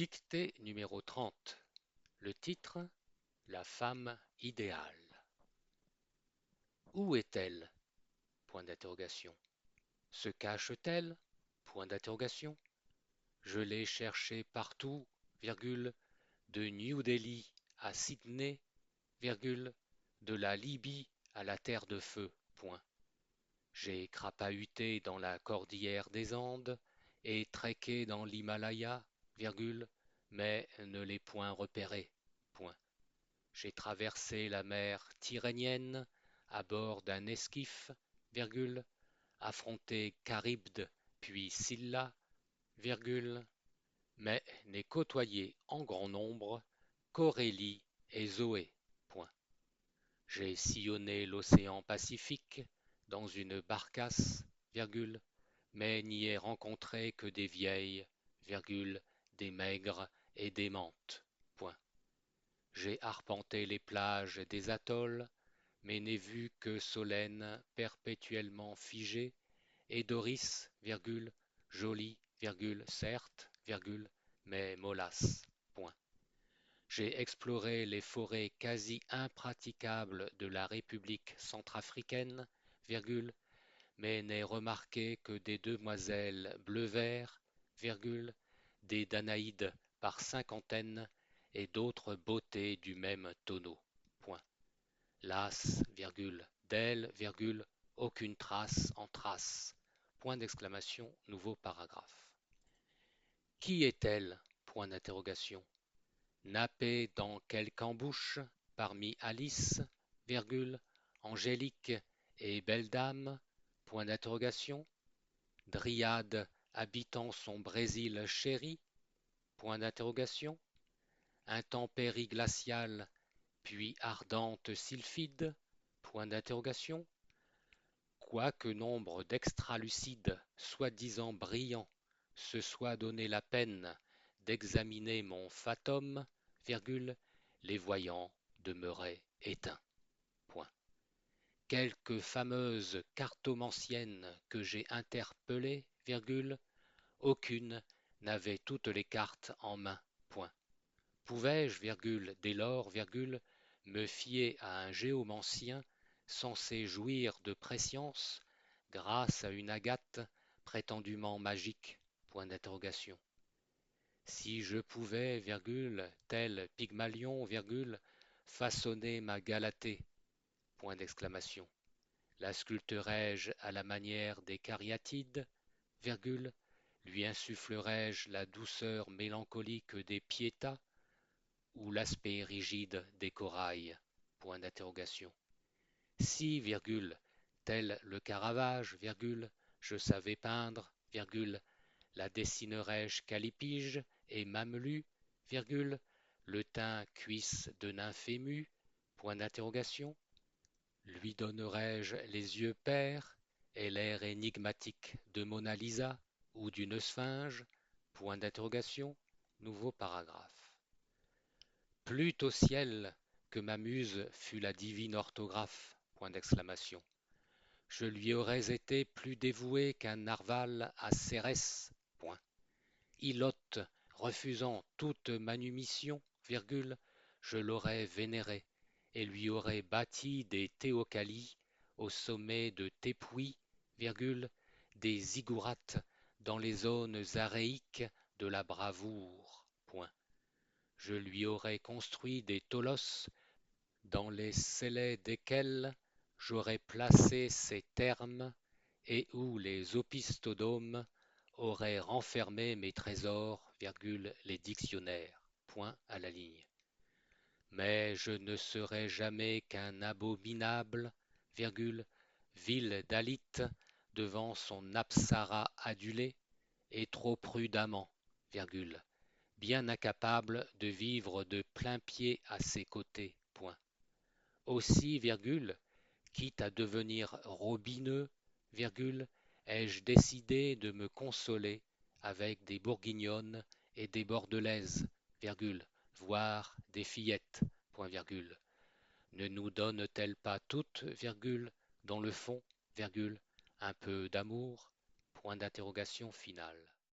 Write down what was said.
Dictée numéro 30. Le titre: La femme idéale. Où est-elle? Point d'interrogation. Se cache-t-elle? Point d'interrogation. Je l'ai cherchée partout, virgule, de New Delhi à Sydney, virgule, de la Libye à la Terre de Feu. Point. J'ai crapahuté dans la cordillère des Andes et trekké dans l'Himalaya, virgule, mais ne l'ai point repérée. Point. J'ai traversé la mer Tyrrhénienne à bord d'un esquif, virgule, affronté Charybde puis Scylla, virgule, mais n'ai côtoyé en grand nombre qu'Aurélie et Zoé. Point. J'ai sillonné l'océan Pacifique dans une barcasse, virgule, mais n'y ai rencontré que des vieilles, virgule, des maigres et des mentes. Point. J'ai arpenté les plages des atolls, mais n'ai vu que Solène perpétuellement figée et Doris, virgule, jolie, virgule, certes, virgule, mais mollasse. Point. J'ai exploré les forêts quasi impraticables de la République centrafricaine, virgule, mais n'ai remarqué que des demoiselles bleu-vert, virgule, des danaïdes par cinquantaine et d'autres beautés du même tonneau. Point. Las, virgule, d'elle, virgule, aucune trace en trace. Point d'exclamation, nouveau paragraphe. Qui est-elle? Point d'interrogation. Nappée dans quelque embouche parmi Alice, virgule, Angélique et belle dame, point d'interrogation, Dryade habitant son Brésil chéri, point d'interrogation, intempérie glaciale puis ardente sylphide, point d'interrogation, quoique nombre d'extralucides soi-disant brillants se soient donné la peine d'examiner mon fatum, virgule, les voyants demeuraient éteints. Point. Quelques fameuses cartomanciennes que j'ai interpellées, virgule, aucune n'avait toutes les cartes en main. Point. Pouvais-je, virgule, dès lors, virgule, me fier à un géomancien censé jouir de prescience grâce à une agate prétendument magique? Point d'interrogation. Si je pouvais, virgule, tel Pygmalion, virgule, façonner ma Galatée, point d'exclamation, la sculpterais-je à la manière des cariatides, virgule, lui insufflerais-je la douceur mélancolique des Piétas ou l'aspect rigide des corails, point d'interrogation. Si, virgule, tel le Caravage, virgule, je savais peindre, virgule, la dessinerais-je calipige et mamelue, virgule, le teint cuisse de nymphe émue, point d'interrogation. Lui donnerais-je les yeux pairs et l'air énigmatique de Mona Lisa ou d'une sphinge, point d'interrogation, nouveau paragraphe. Plût au ciel que ma muse fût la divine orthographe, point d'exclamation. Je lui aurais été plus dévoué qu'un narval à Cérès, point. Ilote refusant toute manumission, virgule, je l'aurais vénéré et lui aurais bâti des théocalies au sommet de Tépuy, virgule, des ziggourats dans les zones aréiques de la bravoure, point. Je lui aurais construit des tholos dans les sellets desquels j'aurais placé ses termes et où les opisthodomes auraient renfermé mes trésors, virgule, les dictionnaires, point à la ligne. Mais je ne serai jamais qu'un abominable, virgule, ville d'Alite devant son apsara adulée, et trop prudemment, virgule, bien incapable de vivre de plain-pied à ses côtés, point. Aussi, virgule, quitte à devenir robineux, virgule, ai-je décidé de me consoler avec des bourguignonnes et des bordelaises, virgule, voire des fillettes, point virgule. Ne nous donnent-elles pas toutes, virgule, dans le fond, virgule, un peu d'amour, point d'interrogation finale.